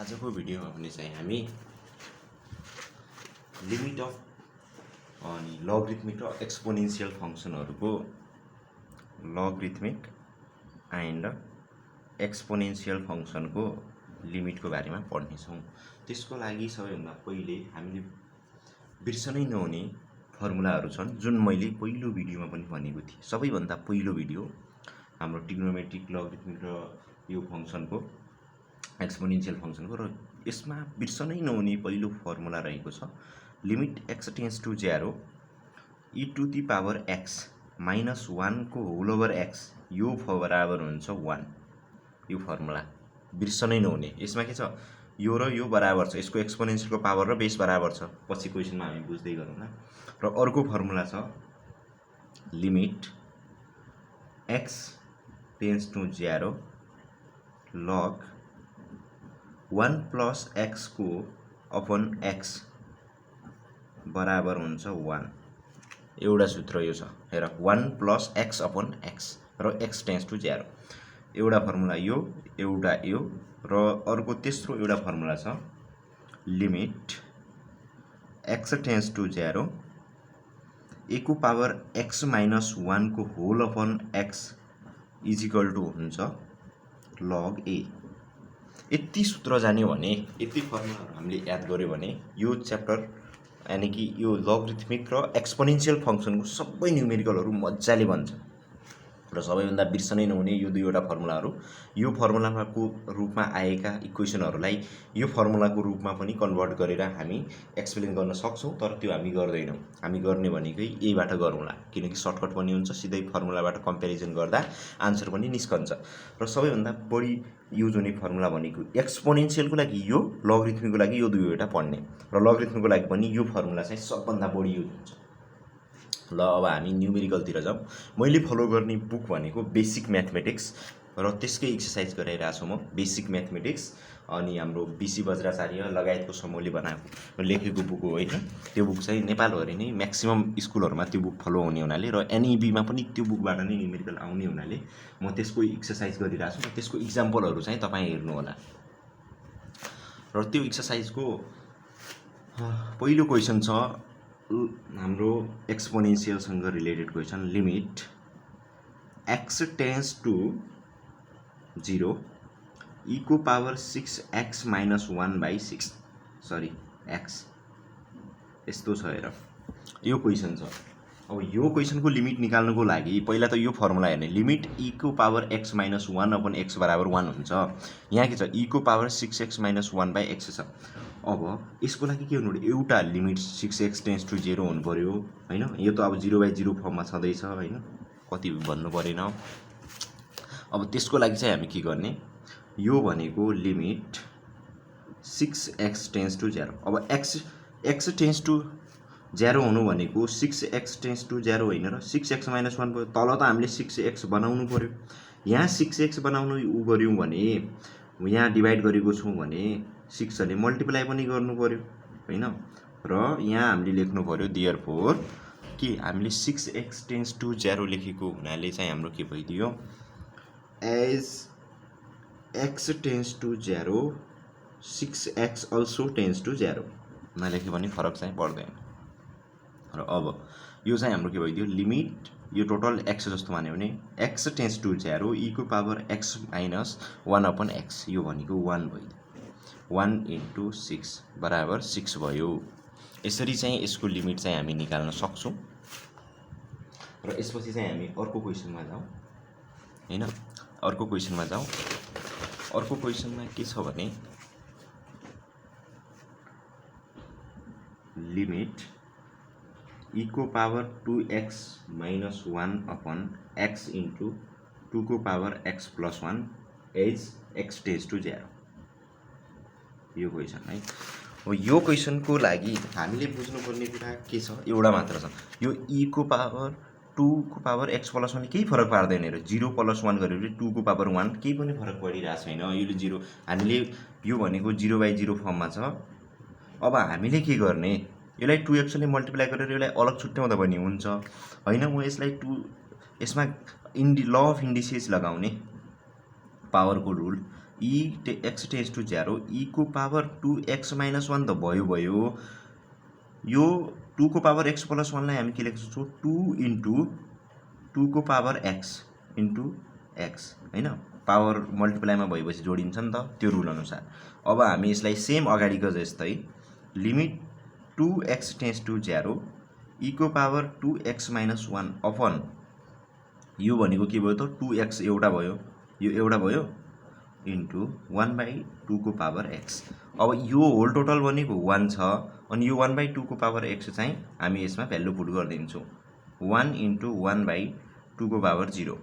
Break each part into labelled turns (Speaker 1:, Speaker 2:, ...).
Speaker 1: आजको भिडियोमा पनि चाहिँ हामी लिमिट अफ अनि लगरिथमिक र एक्सपोनेन्शियल फंक्सनहरुको लगरिथमिक एन्ड एक्सपोनेन्शियल फंक्सनको लिमिटको बारेमा पढ्ने छौं। त्यसको लागि सबैभन्दा पहिले हामीले बिर्सनै नहुने फर्मुलाहरु छन् जुन मैले पहिलो भिडियोमा पनि भनेको थिएँ। सबैभन्दा पहिलो भिडियो हाम्रो ट्रिग्नोमेट्रिक लगरिथमिक र यो फंक्सनको एक्सपोनेन्शियल फंक्सनको र यसमा बिर्सनै नहुने पहिलो फर्मुला रहेको छ limit x tends to 0 e to the power x minus 1 को होल ओभर x यो बराबर हुन्छ 1। यो फर्मुला बिर्सनै नहुने। यसमा के छ यो र यो बराबर छ, यसको एक्सपोनेन्शियलको पावर र बेस बराबर छ। पछि क्वेशनमा हामी बुझ्दै गरौँला। र अर्को फर्मुला छ limit x tends to 0 log 1 plus x को अपन x बराबर हुन्छ 1। एउटा सूत्र यो छ हेर 1 प्लस x अपन x र x टेन्ड्स टु 0। एउटा फर्मुला यो, एउटा यो र अर्को तेस्रो एउटा फर्मुला छ limit x tends to 0 a को पावर x माइनस 1 को whole upon x is equal to हुन्छ log a। यति सूत्र जान्यो भने, यति फर्मुलाहरु हामीले याद गर्यो भने यो च्याप्टर यानी कि यो लगरिथमिक र एक्सपोनेन्शियल फंक्सनको सबै न्यूमेरिकलहरु मज्जाले बन्छ। र सबैभन्दा बिर्सनै नहुने यो दुईवटा फर्मुलाहरु, यो फर्मुलाको रूपमा आएका इक्वेसनहरुलाई यो फर्मुलाको रूपमा पनि कन्भर्ट गरेर हामी एक्सप्लेन गर्न सक्छौं, तर त्यो हामी गर्दैनौं। हामी गर्ने भनेकै यहीबाट गरौँला किनकि सर्टकट पनि हुन्छ, सिधै फर्मुलाबाट कम्प्यारिजन गर्दा आन्सर पनि निस्कन्छ। र सबैभन्दा बढी युज हुने फर्मुला भनेको एक्सपोनेन्शियलको लागि यो, लगरिथमिकको लागि यो दुईवटा पढ्ने र लगरिथमिकको लागि पनि यो फर्मुला चाहिँ सबभन्दा बढी युज हुन्छ। ल अब हामी न्यूमेरिकलतिर जाउँ। मैले फलो गर्ने बुक भनेको बेसिक म्याथमेटिक्स र त्यसकै एक्सरसाइज गराइरहेको छु म। बेसिक म्याथमेटिक्स अनि हाम्रो बीसी बज्राचार्य लगायतको समूहले बनाएको लेखेको बुक हो हैन। त्यो बुक चाहिँ नेपालभरि नै म्याक्सिमम स्कुलहरुमा त्यो बुक फलो हुने हुनाले र एनईबी मा पनि त्यो बुकबाट नै न्यूमेरिकल आउने हुनाले म त्यसको एक्सरसाइज गरिरहेको छु र त्यसको एक्जाम्पलहरु चाहिँ तपाई हेर्नु होला। र त्यो एक्सरसाइजको पहिलो क्वेशन छ हाम्रो एक्सपोनेन्शियल सँग related question limit x tends to 0 e को पावर 6x माइनस 1 बाई 6 सरी x यस्तो छ हेर। यो क्वेशन छ। अब यो क्वेशनको लिमिट निकाल्नको लागि पहिला त यो फर्मुला हेर्ने लिमिट e को power x minus 1 upon x बराबर 1 हुन्छ। यहाँ के छ e को power 6x minus 1 by x छ। अब यसको लागि के हुनु पर्यो, एउटा लिमिट 6x टेन्ड्स टु 0 हुनु पर्यो हैन। यो त अब 0 बाई 0 फर्ममा छँदै छ हैन, कति भन्नु परेन। अब त्यसको लागि चाहिँ हामी के गर्ने, यो भनेको लिमिट 6x टेन्ड्स टु 0। अब x टेन्ड्स टु 0 हुनु भनेको 6x टेन्ड्स टु 0 हैन र 6x माइनस 1 भयो। तल त हामीले 6x बनाउनु पर्यो। यहाँ 6x बनाउनु उ गर्यौं भने यहाँ डिभाइड गरेको छौं भने 6 ले मल्टिप्लाई पनि गर्नु पर्यो हैन। र यहाँ हामीले लेख्नु पर्यो देयरफोर कि हामीले 6x टेन्ड्स टु 0 लेखेको हुनाले चाहिँ हाम्रो के भइदियो as x tends to 0 6x also tends to 0 नलेखे पनि फरक चाहिँ पर्दैन। र अब यो चाहिँ हाम्रो के भइदियो लिमिट यो टोटल x जस्तो मान्यो भने x टेन्ड्स टु 0 e को power x minus 1 upon x यो भनेको 1 भइदियो। 1 into 6 बराबर 6 भयो। यसरी चाहिँ यसको लिमिट चाहिँ हामी निकाल्न सक्छौं। र यसपछि चाहिँ हामी अर्को क्वेशनमा जाउँ हैन। अर्को क्वेशनमा जाउँ। अर्को क्वेशनमा के छ भने लिमिट e को power 2x minus 1 upon x into 2 को power x plus 1 as x tends to 0। यो क्वेशन है। यो क्वेशनको लागि हामीले बुझ्नुपर्ने कुरा के छ, एउटा मात्र छ। यो e को पावर 2 को पावर x प्लस 1 केही फरक पार्दैन रे। 0 प्लस 1 गरेपछि 2 को पावर 1 केही पनि फरक परिरहेको छैन। यो 0 हामीले यो भनेको 0 बाई 0 फर्ममा छ। अब हामीले के गर्ने, यसलाई 2x ले मल्टिप्लाई गरेर यसलाई अलग छुट्याउँदा पनि हुन्छ हैन। म यसलाई 2 यसमा ल अफ इन्डिसेस लगाउने पावरको rule x tends to 0 e को पावर 2x - 1 त भयो यो 2 को पावर x + 1 लाई हामी के लेख्न सक्छौं 2 * 2 को पावर x * x हैन पावर मल्टिप्लाइमा भएपछि जोडिन्छ नि त त्यो रुल अनुसार अब हामी यसलाई सेम अगाडिको जस्तै limit 2x tends to 0 e को पावर 2x - 1 अपन यो भनेको के भयो त 2x एउटा भयो यो एउटा भयो इन्टु 1/2 को पावर x अब यो होल टोटल भनेको 1 छ अनि यो 1/2 को पावर x चाहिँ हामी यसमा भ्यालु पुट गरिदिन्छौं 1 * 1/2 को पावर 0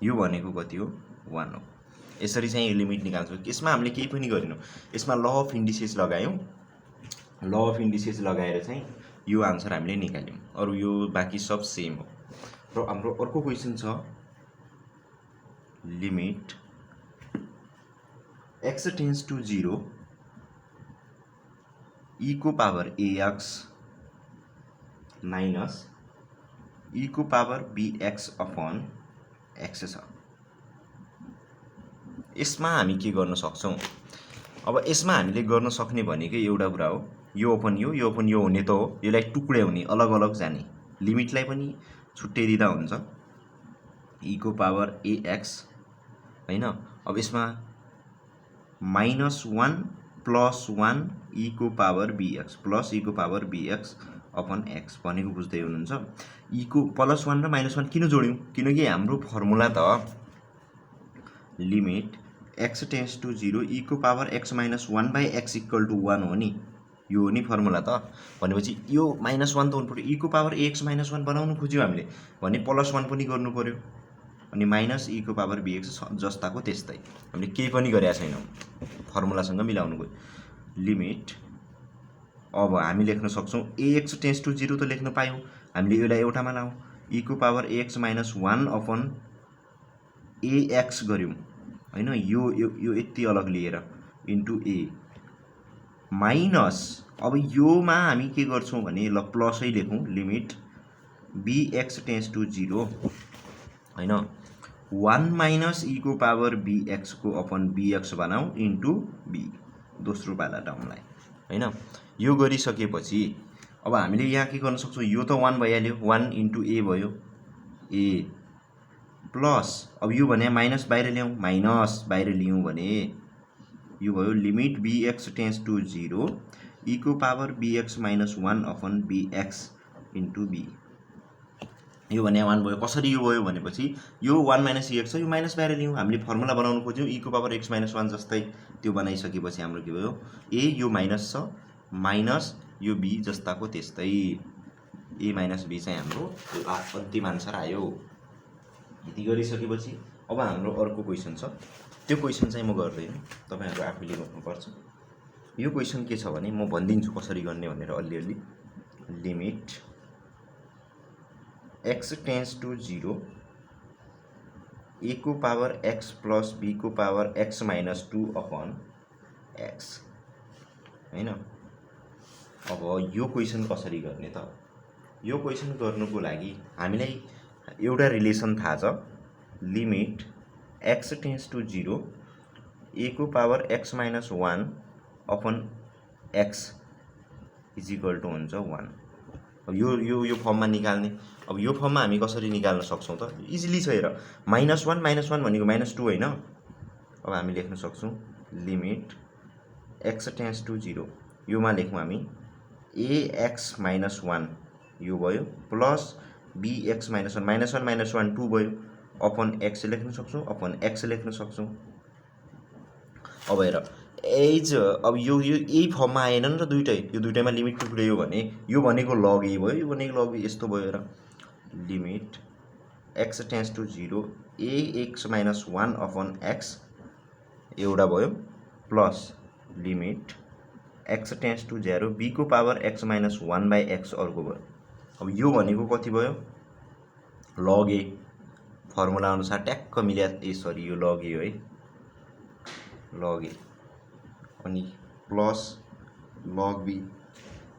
Speaker 1: यो भनेको कति हो 1 हो यसरी चाहिँ यो लिमिट निकाल्छौं यसमा हामीले केही पनि गरिनौं यसमा ल अफ इन्डिसेस लगायौं ल अफ इन्डिसेस लगाएर चाहिँ यो आन्सर हामीले निकाल्यौं अरु यो बाकी सब सेम हो र हाम्रो अर्को क्वेशन छ limit x tends to 0 e को पावर ax माइनस e को पावर bx अपन x छ यसमा हामी के गर्न सक्छौं अब यसमा हामीले गर्न सक्ने भनेकै एउटा कुरा हो यो अपन यो हुने त हो यसलाई टुक्र्याउने अलग अलग जाने लिमिटलाई पनि छुट्टै दिदा हुन्छ e को पावर ax हैन अब यसमा -1 + 1 e को पावर bx प्लस e को पावर bx अपन x भनेको बुझ्दै हुनुहुन्छ e को +1 र -1 किन जोड्यौं किनकि हाम्रो फर्मुला त limit x tends to 0 e को पावर x - 1/x = 1 हो नि यो हो नि फर्मुला त भनेपछि यो -1 त हुनु पर्यो e को पावर ax - 1 बनाउनु खोज्यो हामीले भने +1 पनि गर्नु पर्यो अनि माइनस e को पावर bx जस्ताको त्यस्तै हामीले केही पनि गरेका छैनौं फर्मुलासँग मिलाउनु गयो लिमिट अब हामी लेख्न सक्छौं ax टेन्स टु 0 त लेख्न पायौं हामीले यसलाई एउटामा लाऊ e को पावर ax - 1 अपन ax गर्यौं हैन यो यति अलग लिएर इन्टु a माइनस अब योमा हामी के गर्छौं भने ल प्लसै लेखौं लिमिट bx टेन्स टु 0 हैन 1 - e को पावर bx को अपन bx बनाऊ इन्टु b दोस्रो पाला टर्मलाई हैन यो गरिसकेपछि अब हामीले यहाँ के गर्न सक्छौं यो त 1 भइहाल्यो 1 इन्टु a भयो a प्लस अब यो भने माइनस बाहिर ल्याऊ माइनस बाहिर लियौं भने यो भयो limit bx tends to 0 e को power bx - 1 upon bx into b यो भने 1 भयो कसरी यो भयो भनेपछि यो 1 - ex छ यो माइनस बाहिर लियौं हामीले फर्मुला बनाउन खोज्यौं e को पावर x - 1 जस्तै त्यो बनाइसकेपछि हाम्रो के भयो a यो माइनस छ माइनस यो b जस्ताको त्यस्तै a - b चाहिँ हाम्रो अन्तिम आन्सर आयो यति गरिसकेपछि अब हाम्रो अर्को क्वेशन छ त्यो क्वेशन चाहिँ म गर्दैन तपाईहरु आफैले गर्नुपर्छ यो क्वेशन के छ भने म भन्दिन्छु कसरी गर्ने भनेर अलि limit x tends to 0 a को पावर x प्लस b को पावर x - 2 अपन x हैन अब यो क्वेशन कसरी गर्ने त यो क्वेशन गर्नुको लागि हामीलाई एउटा रिलेसन थाहा छ limit x tends to 0 a को पावर x - 1 अपन x = हुन्छ 1 अब यो फर्ममा निकाल्ने अब यो फर्ममा हामी कसरी निकाल्न सक्छौं त इजिली छ हेर -1 भनेको -2 हैन अब हामी लेख्न सक्छौं लिमिट x टेन्स टु 0 योमा लेखौं हामी ax - 1 यो भयो प्लस bx - 1 -1 - 1 2 भयो अपन x लेख्न सक्छौं अपन x लेख्न सक्छौं अब हेर एज अब यो यही फर्ममा आएनन् र यो दुईटैमा लिमिट टुक्र्यायो भने यो भनेको log a भयो यो भनेको log b यस्तो भयो र limit x tends to 0 ax - 1 upon x एउटा भयो plus limit x tends to 0 b को पावर x - 1/x अर्को भयो अब यो भनेको कति भयो log a फर्मुला अनुसार ट्याक्क मिल्या सरी यो log a हो है log a अनि प्लस log b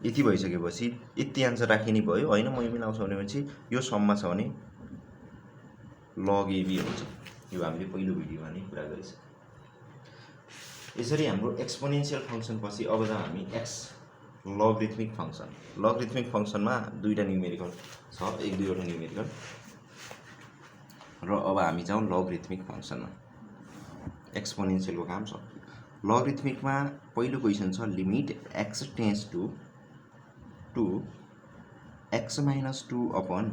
Speaker 1: यति भइसकेपछि यति आन्सर राखिने भयो हैन म यो मिलाउँछ भनेपछि यो सममा छ भने log ab हुन्छ यो हामीले पहिलो भिडियोमा नै कुरा गरिसक्यौं यसरी हाम्रो एक्सपोनेन्शियल फंक्सन पछि अब जाउँ हामी एक्स लगरिथमिक फंक्सन। लगरिथमिक फंक्सनमा दुईटा न्युमेरिकल छ, एक दुईवटा न्युमेरिकल र अब हामी जाउँ लगरिथमिक फंक्सनमा। एक्सपोनेन्शियलको काम छ। लगरिथमिकमा पहिलो क्वेसन छ limit x tends to x minus 2 upon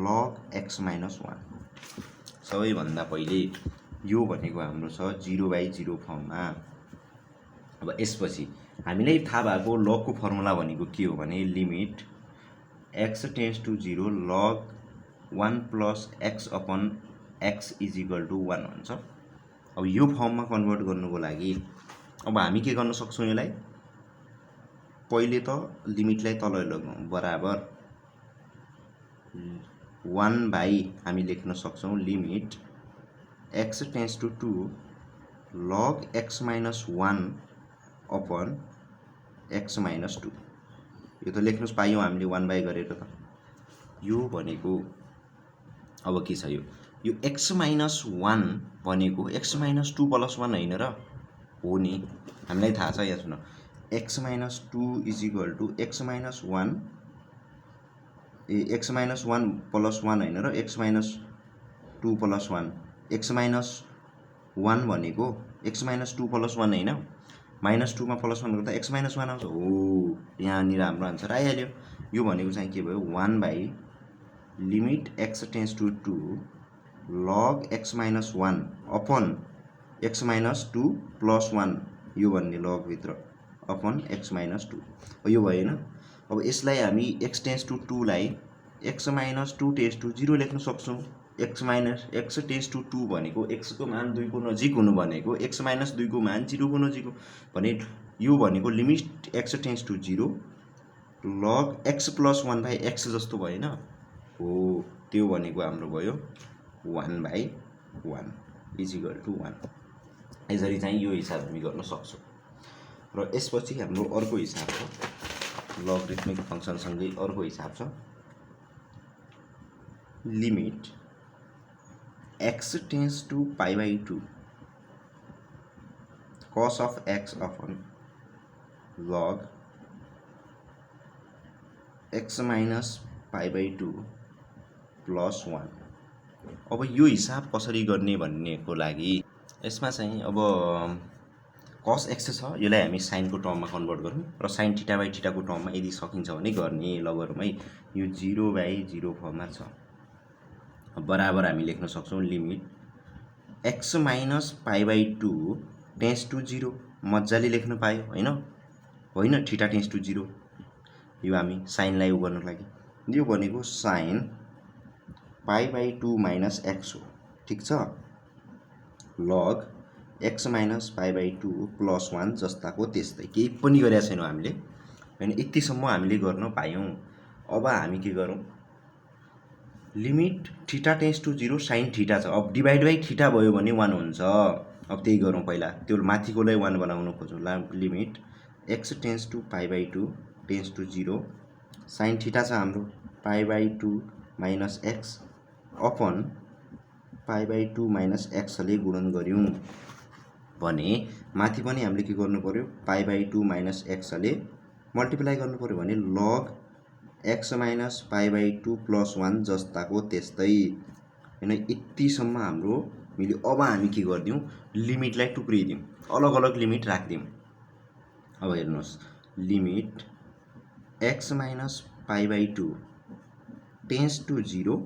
Speaker 1: log x minus 1। सबैभन्दा पहिले यो भनेको हाम्रो छ 0/0 फर्ममा। अब यसपछि हामीलाई थाहा भएको लगको फर्मुला भनेको के हो भने limit x tends to 0 log 1 plus x upon x is equal to 1 हुन्छ। अब यो फर्ममा कन्भर्ट गर्नुको लागि अब हामी के गर्न सक्छौँ, यसलाई पहिले त लिमिटलाई तल लगाउँ बराबर 1 बाई हामी लेख्न सक्छौँ limit x tends to 2 log x minus 1 upon x minus 2। यो त लेख्नु पायौँ हामीले 1 बाई गरेर त। यो भनेको अब के छ, यो एक्स माइनस 1 भनेको एक्स माइनस 2 प्लस 1 होइन र हो नि, हामीलाई थाहा छ। यहाँ सुन X minus 2 is equal to x minus 1 X minus 1 plus 1 होइन र X minus 2 plus 1। X minus 1 भनेको एक्स माइनस 2 प्लस 1 होइन, माइनस 2 मा प्लस 1 गर्दा एक्स माइनस 1 आउँछ। हो, यहाँनिर हाम्रो आन्सर आइहाल्यो। यो भनेको चाहिँ के भयो 1 by limit x tends to 2 log x minus 1 upon x minus 2 plus 1, यो भन्ने लगभित्र अपन एक्स माइनस 2। यो भएन। अब यसलाई हामी एक्स टेन्स टु 2 लाई एक्स माइनस 2 टेन्स टु 0 लेख्न सक्छौँ। एक्स टेन्स टु 2 भनेको एक्सको मान 2 को नजिक हुनु भनेको एक्स माइनस 2 को मान 0 को नजिक हो भने यो भनेको limit x tends to 0 log x plus 1 by x जस्तो भएन हो। त्यो भनेको हाम्रो भयो 1/1 इज इक्वल टु 1। यसरी चाहिँ यो हिसाब हामी गर्न सक्छौँ। र यसपछि हाम्रो अर्को हिसाब छ लगरिथमिक फंक्सनसँगै अर्को हिसाब छ limit x tends to π/2 cos of x upon log x minus π/2 plus 1। अब यो हिसाब कसरी गर्ने भन्नेको लागि यसमा चाहिँ अब cos x छ, यसलाई हामी साइनको टर्ममा कन्भर्ट गरौँ र साइन थीटा बाई थीटाको टर्ममा यदि सकिन्छ भने गर्ने लगरमै यो 0/0 फर्ममा छ। बराबर हामी लेख्न सक्छौँ limit X minus π/2 tends to 0। मजाले लेख्न पायो होइन थीटा टेन्स टु 0। यो हामी साइनलाई उ गर्नको लागि यो भनेको साइन π/2 माइनस एक्स हो, ठिक छ, लग एक्स माइनस π/2 प्लस 1 जस्ताको त्यस्तै। केही पनि गरेका छैनौँ हामीले होइन, यतिसम्म हामीले गर्न पायौँ। अब हामी के गरौँ, limit theta tends to 0 sine theta छ। अब डिभाइड बाई थीटा भयो भने 1 हुन्छ। अब त्यही गरौँ, पहिला त्यो माथिकोलाई 1 बनाउन खोजौँ। Limit x tends to π/2 tends to 0 sine theta छ हाम्रो π/2 माइनस एक्स अपन π/2 माइनस एक्सले गुणन गऱ्यौँ भने माथि पनि हामीले के गर्नु पर्यो, π/2 माइनस एक्सले मल्टिप्लाई गर्नु पर्यो भने लग एक्स माइनस π/2 प्लस 1 जस्ताको त्यस्तै होइन। यतिसम्म हाम्रो मिल्यो। अब हामी के गरिदिउँ, लिमिटलाई टुक्रिदिउँ, अलग अलग लिमिट राखिदिउँ। अब हेर्नुहोस् limit X minus π/2 tends to 0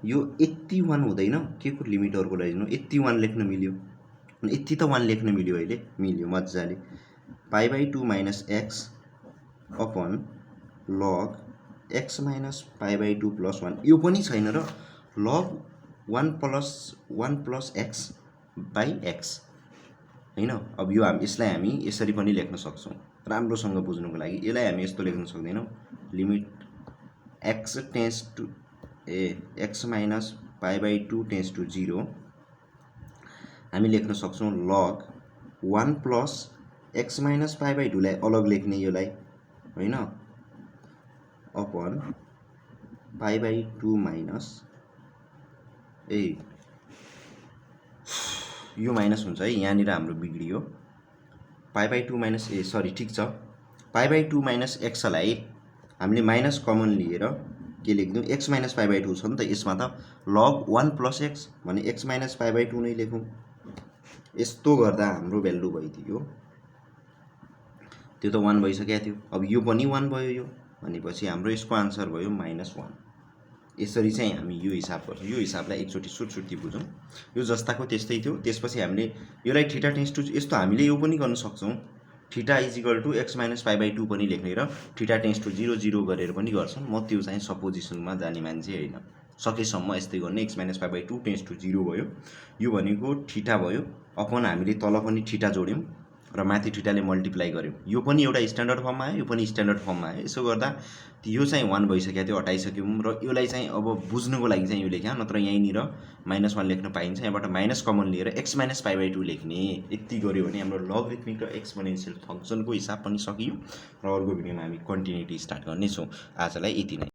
Speaker 1: यो यति 1 हुँदैन, के को लिमिटहरूको लैजाउँ, यति 1 लेख्न मिल्यो, यति त 1 लेख्न मिल्यो, अहिले मिल्यो मजाले। π/2 minus X upon log x minus π/2 plus 1 यो पनि छैन र लग 1 प्लस एक्स बाई एक्स होइन। अब यो यसलाई हामी यसरी पनि लेख्न सक्छौँ राम्रोसँग बुझ्नुको लागि। यसलाई हामी यस्तो लेख्न सक्दैनौँ, limit x tends to x minus π/2 tends to 0 हामी लेख्न सक्छौँ लग 1 प्लस एक्स माइनस π/2 लाई अलग लेख्ने योलाई होइन अपन π/2 माइनस यो माइनस हुन्छ है, यहाँनिर हाम्रो बिग्रियो। π/2 माइनस ठिक छ, π/2 माइनस एक्सलाई हामीले माइनस कमन लिएर के लेख्दिउँ, x माइनस π/2 छ नि त, यसमा त log 1 प्लस एक्स भने x माइनस π/2 नै लेखौँ। यस्तो गर्दा हाम्रो भ्यालु भइदियो, त्यो त 1 भइसकेको थियो। अब यो पनि 1 भयो, यो भनेपछि हाम्रो यसको आन्सर भयो -1। यसरी चाहिँ हामी यो हिसाब गर्छौँ। यो हिसाबलाई एकचोटि सुटसुटी बुझौँ। यो जस्ताको त्यस्तै थियो। त्यसपछि हामीले यसलाई थीटा टेन्स टु, यस्तो हामीले यो पनि गर्न सक्छौँ, theta is equal to x minus π/2 पनि लेख्ने र थीटा टेन्स टु 0 0 गरेर पनि गर्छन्। म त्यो चाहिँ सपोजिसनमा जाने मान्छे होइन, सकेसम्म यस्तै गर्ने। x माइनस π/2 टेन्स टु 0 भयो, यो भनेको थीटा भयो, अपन हामीले तल पनि थीटा जोड्यौँ र माथि थीटाले मल्टिप्लाई गर्यौँ। यो पनि एउटा स्ट्यान्डर्ड फर्ममा आयो, यो पनि स्ट्यान्डर्ड फर्ममा आयो। यसो गर्दा यो चाहिँ 1 भइसकेको थियो, हटाइसक्यौँ र यसलाई चाहिँ अब बुझ्नुको लागि चाहिँ यो लेख्या, नत्र यहीँनिर -1 लेख्न पाइन्छ। यहाँबाट माइनस कमन लिएर x माइनस π/2 लेख्ने। यति गऱ्यो भने हाम्रो लगरिथमिक र एक्सपोनेन्सियल फङ्सनको हिसाब पनि सकियो र अर्को भिडियोमा हामी कन्टिन्युटी स्टार्ट गर्नेछौँ। आजलाई यति नै।